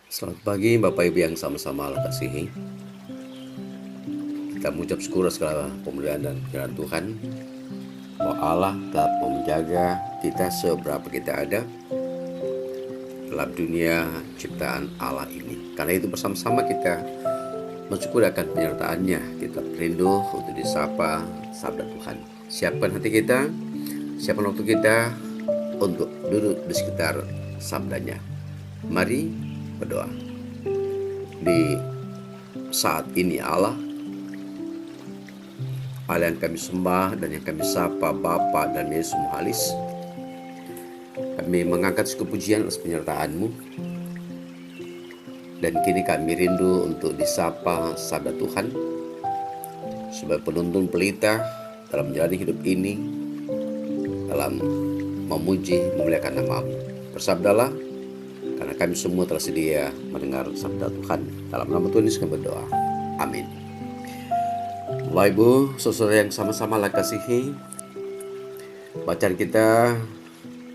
Selamat pagi Bapak Ibu yang sama-sama Allah kasihi. Kita mengucap syukur segala pemuliaan dan kebenaran Tuhan, bahwa Allah telah menjaga kita seberapa kita ada dalam dunia ciptaan Allah ini. Karena itu bersama-sama kita mensyukur akan penyertaannya. Kita rindu untuk disapa sabda Tuhan. Siapkan hati kita, siapkan waktu kita untuk duduk di sekitar sabdanya. Mari berdoa. Di saat ini Allah yang kami sembah dan yang kami sapa Bapa dan Yesus Mahalis, kami mengangkat syukur pujian atas penyertaan-Mu, dan kini kami rindu untuk disapa sabda Tuhan sebagai penuntun pelita dalam menjalani hidup ini, dalam memuji memuliakan nama-Mu. Bersabdalah, karena kami semua telah sedia mendengar sabda Tuhan. Dalam nama Tuhan Yesus kami berdoa. Amin. Bapak Ibu, saudara yang sama-sama Allah kasihi, bacaan kita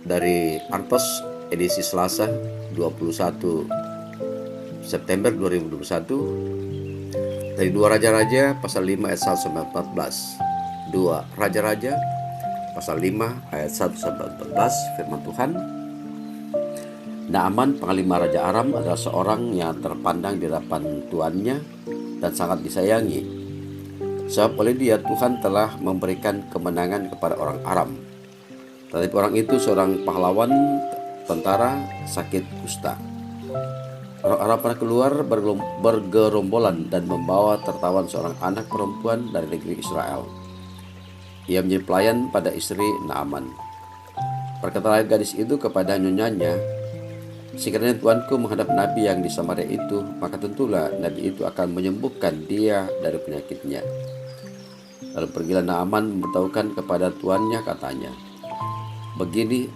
dari Artos edisi Selasa 21 September 2021 dari 2 Raja-Raja pasal 5 ayat 1 sampai 14. 2 Raja-Raja pasal 5 ayat 1 sampai 14, firman Tuhan. Naaman, panglima Raja Aram, adalah seorang yang terpandang di hadapan tuannya dan sangat disayangi. Sebab oleh dia Tuhan telah memberikan kemenangan kepada orang Aram. Tetapi orang itu seorang pahlawan tentara sakit kusta. Orang Aram pernah keluar bergerombolan dan membawa tertawan seorang anak perempuan dari negeri Israel. Ia menjadi pelayan pada istri Naaman. Berkatalah gadis itu kepada nyonyanya, "Sekiranya tuanku menghadap nabi yang di Samaria itu, maka tentulah nabi itu akan menyembuhkan dia dari penyakitnya." Lalu pergilah Naaman memberitahukan kepada tuannya, katanya,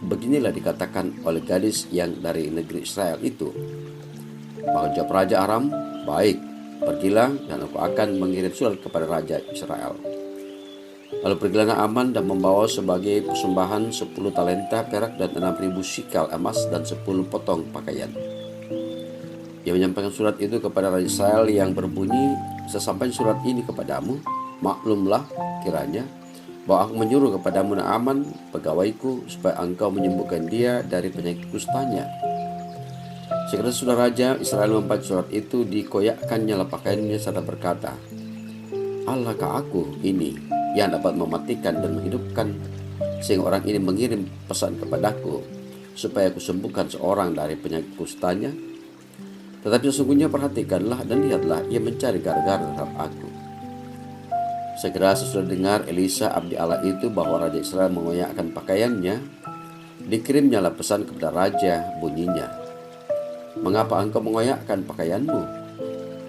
Beginilah dikatakan oleh gadis yang dari negeri Israel itu." Maka jawab Raja Aram, "Baik, pergilah dan aku akan mengirim surat kepada Raja Israel." Lalu pergilah Naaman dan membawa sebagai persembahan 10 talenta perak dan 6.000 sikal emas dan 10 potong pakaian. Ia menyampaikan surat itu kepada Raja Israel yang berbunyi, "Sesampai surat ini kepadamu, maklumlah kiranya bahwa aku menyuruh kepadamu Naaman, pegawaiku, supaya engkau menyembuhkan dia dari penyakit kustanya." Sekiranya sudah Raja Israel membaca surat itu, dikoyakkannya pakaiannya serta berkata, "Allahkah aku ini yang dapat mematikan dan menghidupkan, sehingga orang ini mengirim pesan kepadaku supaya aku sembuhkan seorang dari penyakit kustanya? Tetapi sesungguhnya perhatikanlah dan lihatlah, ia mencari gara-gara terhadap aku." Segera sesudah dengar Elisa abdi Allah itu bahwa Raja Israel mengoyakkan pakaiannya, dikirimnyalah pesan kepada Raja, bunyinya, "Mengapa engkau mengoyakkan pakaianmu?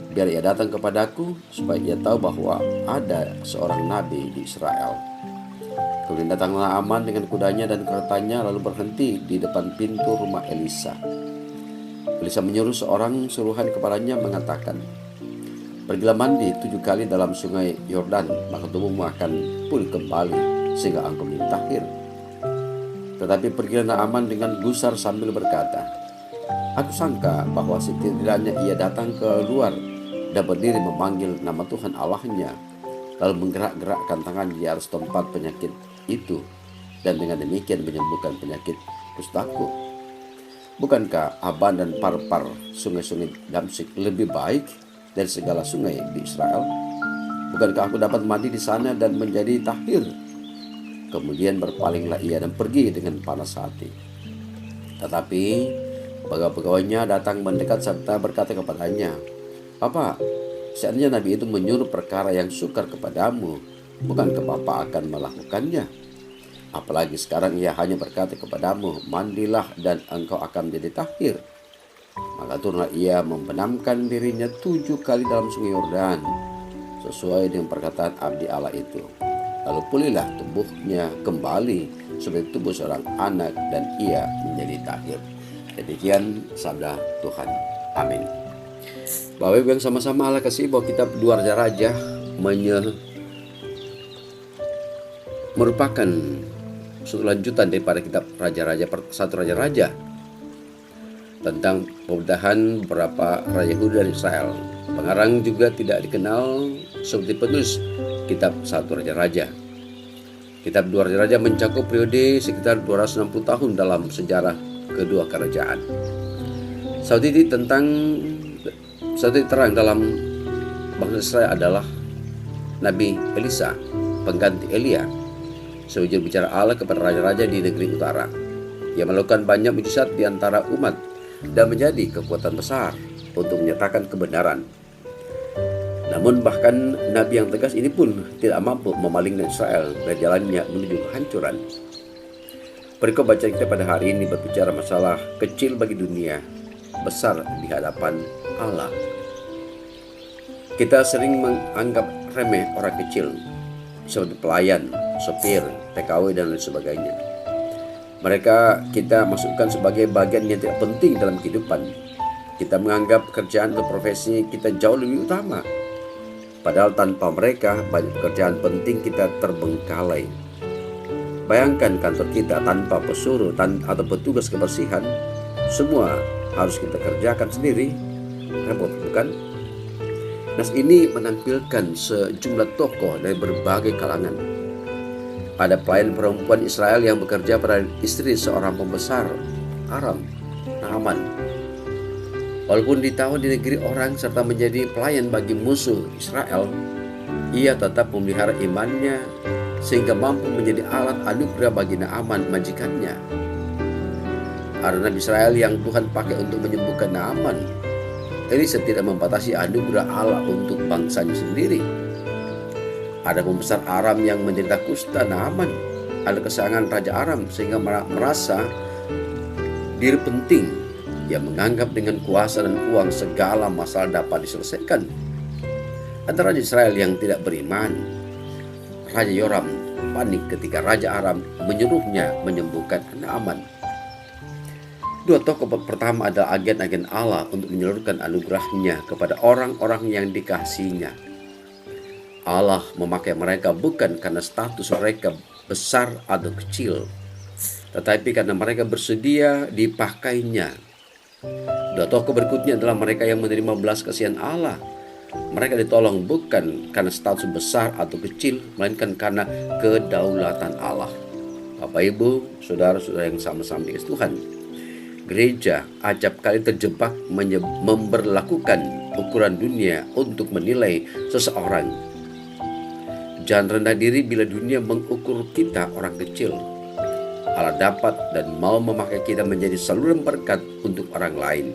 Biar ia datang kepadaku, supaya ia tahu bahwa ada seorang nabi di Israel." Kemudian datanglah Naaman dengan kudanya dan keretanya, lalu berhenti di depan pintu rumah Elisa. Elisa menyuruh seorang suruhan kepadanya, mengatakan, "Pergilah mandi 7 kali dalam sungai Yordan, maka tubuhmu akan pulih kembali, sehingga engkau menjadi tahir." Tetapi pergilah Naaman dengan gusar sambil berkata, "Aku sangka bahwa setidaknya ia datang keluar dan berdiri memanggil nama Tuhan Allahnya, lalu menggerak-gerakkan tangan di atas tempat penyakit itu, dan dengan demikian menyembuhkan penyakit kustaku. Bukankah Aban dan Parpar, sungai-sungai Damsik, lebih baik dari segala sungai di Israel? Bukankah aku dapat mandi di sana dan menjadi tahir?" Kemudian berpalinglah ia dan pergi dengan panas hati. Tetapi pegawai-pegawainya datang mendekat serta berkata kepadanya, "Apa, seandainya nabi itu menyuruh perkara yang sukar kepadamu, bukankah Bapa akan melakukannya? Apalagi sekarang ia hanya berkata kepadamu, mandilah dan engkau akan menjadi tahir." Maka turunlah ia membenamkan dirinya 7 kali dalam sungai Yordan, sesuai dengan perkataan abdi Allah itu. Lalu pulihlah tubuhnya kembali seperti tubuh seorang anak, dan ia menjadi tahir. Demikian sabda Tuhan. Amin. Bapak Ibu yang sama-sama Allah kasih, bahwa kitab 2 Raja-Raja merupakan suatu lanjutan daripada kitab Raja-Raja 1 Raja-Raja. tentang pemerintahan beberapa raja Yehuda dan Israel. Pengarang juga tidak dikenal seperti penulis kitab 1 Raja-Raja. Kitab 2 Raja-Raja mencakup periode sekitar 260 tahun dalam sejarah kedua kerajaan. Satu titik terang dalam bangsa Israel adalah Nabi Elisa, pengganti Elia, sebagai bicara Allah kepada raja-raja di negeri utara. Ia melakukan banyak mujizat di antara umat dan menjadi kekuatan besar untuk menyatakan kebenaran. Namun bahkan Nabi yang tegas ini pun tidak mampu memalingkan Israel dari jalannya menuju kehancuran. Perikop bacaan kita pada hari ini berbicara masalah kecil bagi dunia, besar di hadapan Allah. Kita sering menganggap remeh orang kecil seperti pelayan, sopir, TKW dan lain sebagainya. Mereka kita masukkan sebagai bagian yang tidak penting dalam kehidupan. Kita menganggap pekerjaan atau profesi kita jauh lebih utama. Padahal tanpa mereka banyak pekerjaan penting kita terbengkalai. Bayangkan kantor kita tanpa pesuruh atau petugas kebersihan, semua harus kita kerjakan sendiri. Repot, bukan? Nas ini menampilkan sejumlah tokoh dari berbagai kalangan. Ada pelayan perempuan Israel yang bekerja pada istri seorang pembesar Aram, Naaman. Walaupun ditawan di negeri orang serta menjadi pelayan bagi musuh Israel, ia tetap memelihara imannya sehingga mampu menjadi alat anugerah bagi Naaman majikannya. Ada Nabi Israel yang Tuhan pakai untuk menyembuhkan Naaman. Elisa tidak membatasi anugerah Allah untuk bangsanya sendiri. Ada pembesar Aram yang menderita kusta, Naaman ada kesayangan Raja Aram sehingga merasa diri penting. Ia menganggap dengan kuasa dan uang segala masalah dapat diselesaikan. Ada Raja Israel yang tidak beriman. Raja Yoram panik ketika Raja Aram menyuruhnya menyembuhkan Naaman. Dua tokoh pertama adalah agen-agen Allah untuk menyalurkan anugerahnya kepada orang-orang yang dikasihinya. Allah memakai mereka bukan karena status mereka besar atau kecil, tetapi karena mereka bersedia dipakainya. Dua tokoh berikutnya adalah mereka yang menerima belas kasihan Allah. Mereka ditolong bukan karena status besar atau kecil, melainkan karena kedaulatan Allah. Bapak, Ibu, saudara-saudara yang sama-sama dikasihi Tuhan, gereja acap kali terjebak memberlakukan ukuran dunia untuk menilai seseorang. Jangan rendah diri bila dunia mengukur kita orang kecil. Allah dapat dan mau memakai kita menjadi saluran berkat untuk orang lain.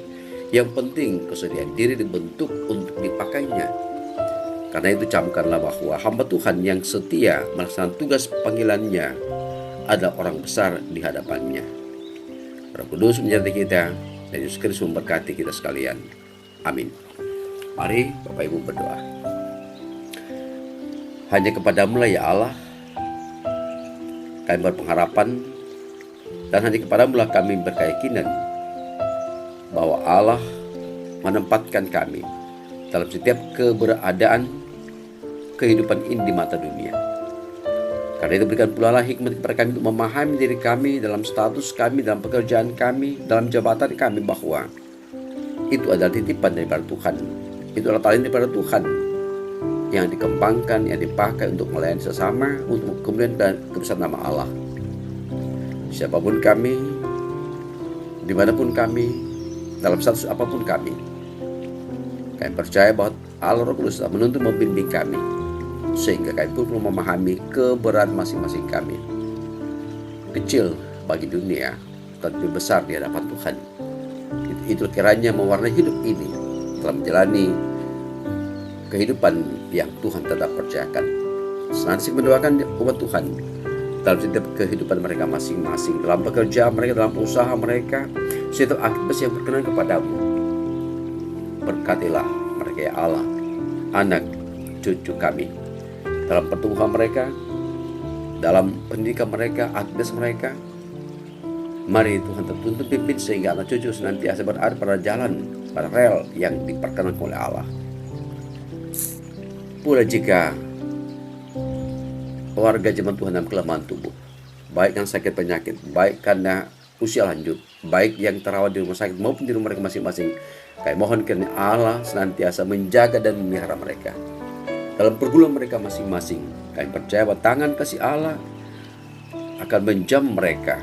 Yang penting kesediaan diri dibentuk untuk dipakainya. Karena itu camkanlah bahwa hamba Tuhan yang setia melaksanakan tugas panggilannya adalah orang besar di hadapannya. Roh Kudus menyertai kita dan Yesus Kristus memberkati kita sekalian. Amin. Mari Bapak Ibu berdoa. Hanya kepadamu-lah ya Allah kami berpengharapan, dan hanya kepadamu-lah kami berkeyakinan bahwa Allah menempatkan kami dalam setiap keberadaan kehidupan ini di mata dunia. Karena itu berikan pula lah hikmat kepada kami untuk memahami diri kami dalam status kami, dalam pekerjaan kami, dalam jabatan kami, bahwa itu adalah titipan daripada Tuhan. Itu adalah talenta daripada Tuhan yang dikembangkan, yang dipakai untuk melayani sesama, untuk kemudian dan kebesaran nama Allah. Siapapun kami, dimanapun kami, dalam status apapun kami percaya bahwa Allah Roh Kudus menuntun membimbing kami, sehingga kami pun perlu memahami keberadaan masing-masing kami. Kecil bagi dunia, tapi besar di hadapan Tuhan. Itu kiranya mewarnai hidup ini dalam menjalani kehidupan yang Tuhan tetap percayakan. Senantiasa mendoakan umat Tuhan dalam setiap kehidupan mereka masing-masing, dalam pekerjaan mereka, dalam usaha mereka, setiap aktivitas yang berkenan kepadamu. Berkatilah mereka ya Allah, anak cucu kami, dalam pertumbuhan mereka, dalam pendidikan mereka, aktivitas mereka. Mari Tuhan tuntun pimpin sehingga anak cucu senantiasa berada pada jalan, pada rel yang diperkenankan oleh Allah. Pula jika warga jemaat Tuhan dalam kelemahan tubuh, baik yang sakit penyakit, baik karena usia lanjut, baik yang terawat di rumah sakit maupun di rumah mereka masing-masing. Kami mohon kiranya Allah senantiasa menjaga dan memelihara mereka dalam pergumulan mereka masing-masing. Kami percaya bahwa tangan kasih Allah akan menjam mereka,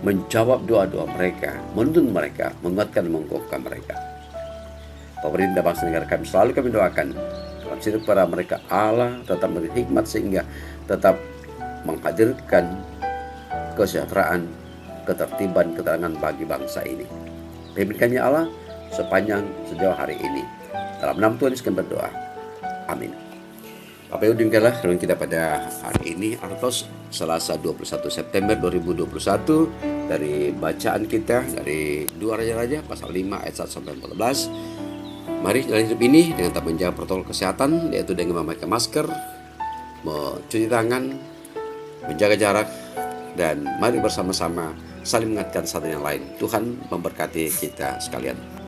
menjawab doa-doa mereka, menuntun mereka, menguatkan dan mengukuhkan mereka. Pemerintah bangsa negara kami selalu kami doakan dalam setiap para mereka Allah tetap memberi hikmat sehingga tetap menghadirkan kesejahteraan, ketertiban, keterangan bagi bangsa ini. Pimpinkannya Allah sepanjang sejauh hari ini. Dalam nama Tuhan Yesus kami berdoa. Amin. Bapak Ibu, demikianlah renungan kita pada hari ini, Artos Selasa 21 September 2021, dari bacaan kita dari 2 Raja-Raja pasal 5 ayat 1 sampai 14. Mari dalam hidup ini dengan tetap menjaga protokol kesehatan, yaitu dengan memakai masker, mencuci tangan, menjaga jarak, dan mari bersama-sama saling mengingatkan satu yang lain. Tuhan memberkati kita sekalian.